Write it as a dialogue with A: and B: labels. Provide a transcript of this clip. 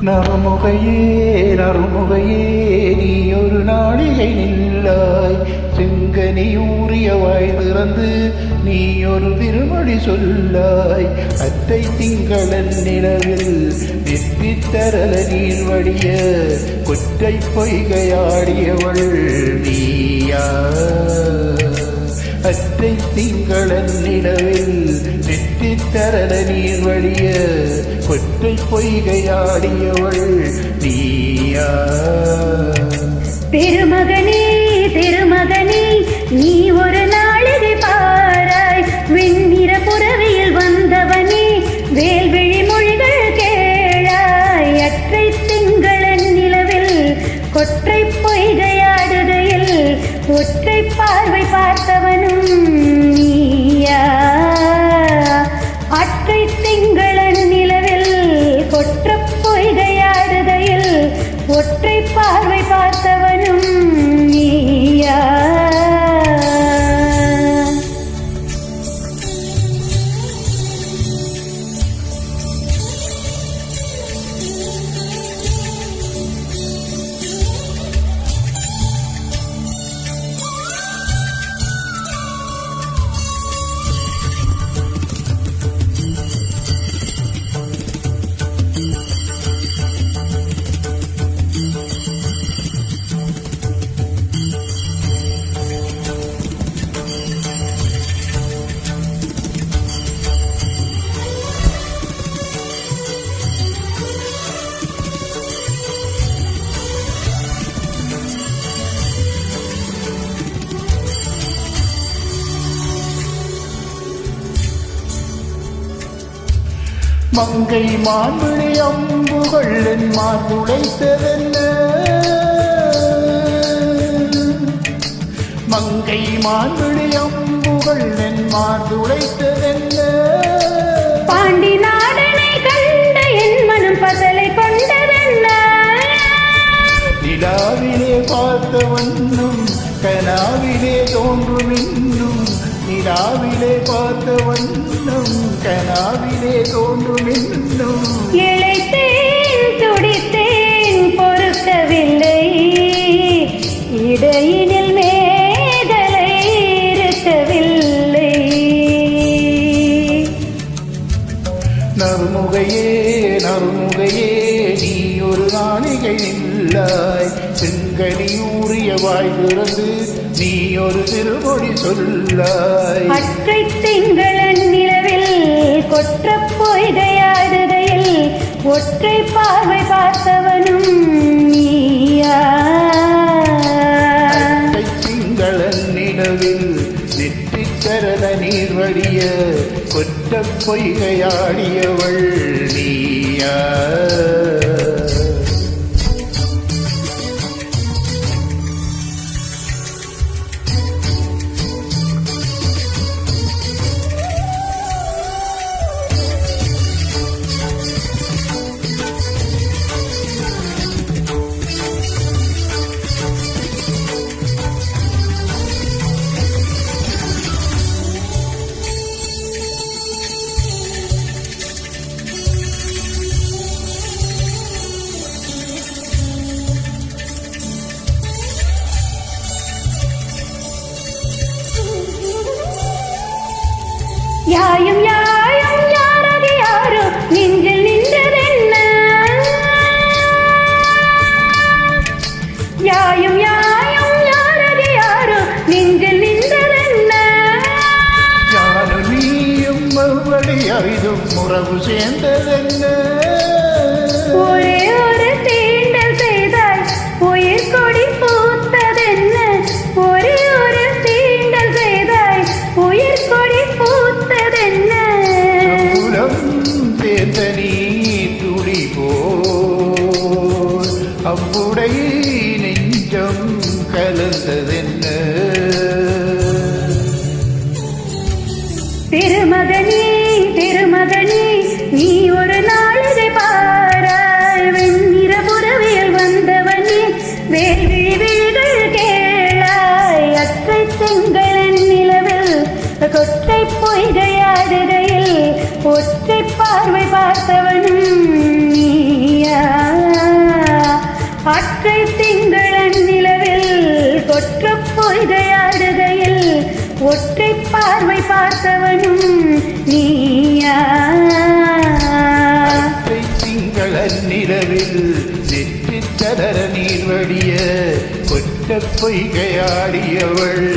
A: நறுமுகையே நறுமுகையே நீ ஒரு நாளிகை நில்லாய், செங்கனி ஊறிய வாய் திறந்து நீ ஒரு திருமொழி சொல்லாய். அத்தை திங்களன் நிலவில் நெற்றித்தரல நீர் வடிய கொற்றை பொய்கையாடியவள் நீயா. அத்தை திங்களன் நிலவில் நெற்றித்தரல நீர் வடிய கொற்றை பொய்கையாடியவள் நீயா.
B: திருமகனே திருமகனே நீ ஒரு நாளிகை பாராய், வெண்ணிற புறவியில் வந்தவனே வேல்விழி மொழிகள் கேளாய். அற்றை திங்களன் நிலவில் கொற்றை பொய்கையாடுகையில் ஒற்றை பார்வை பார்த்தவனும் நீயா. அற்றை திங்களன் நிலவில் கொற்ற பொய்கையாடுகையில் ஒற்றை பார்வை பார்த்தவனும் நீயா.
A: மங்கை மான்விழி அம்புகள் என் மார்புடைத்ததென்ன, மங்கை மான்விழி அம்புகள் என் மார்புடைத்ததென்ன.
B: பாண்டி நாடனை கண்ட என் மனம் பசலை கொண்டதென்ன,
A: நிலாவிலே பார்த்த வண்ணம் கனாவிலே தோன்றும் இன்னும், நிலாவிலே பார்த்த வண்ணம் கனாவிலே தோன்றும் இன்னும்.
B: இழைத்தேன் துடித்தேன் பொறுக்கவில்லை, இடையினில் மேகலை இருக்கவில்லை.
A: நறுமுகையே நறுமுகையே நீ ஒரு நாளிகை நில்லாய், செங்கனி ஊறிய வாய் திறந்து நீ ஒரு திருமொழி சொல்லாய்.
B: அற்றை திங்களன் நிலவில் கொற்ற பொய்கையாடுகையில் ஒற்றை பார்வை பார்த்தவனும் நீயா.
A: அற்றை திங்களன் நிலவில் நெற்றிக்கரல நீர் வடிய கொற்ற பொய்கையாடியவள் நீயா.
B: யாயும் யாயும் யாராக யாரோ நெஞ்சில் நின்றதென்ன, யாயும் யாயும் யாராக யாரோ நெஞ்சில் நின்றதென்ன.
A: யாரும் நீயும் மறுபடி அறிதும் உறவு சேர்ந்ததென்ன,
B: ஒரே ஒரு தீண்டல் செய்தாய் உயிர் கொடி பூத்ததென்ன, ஒரே ஒரு தீண்டல் செய்தாய் உயிர் கொடி பூத்ததென்ன.
A: சேர்ந்த நீ துளி போல் அம்புடை நெஞ்சம் கலந்ததென்ன.
B: திருமகனே திருமகனே நீ ஒரு நாள் ஒற்றை பார்வை பார்த்தவனும் நீயா
A: திங்கள நிலவில் நெற்றி தளர நீர் வடிய கொட்ட பொய்கையாடியவள்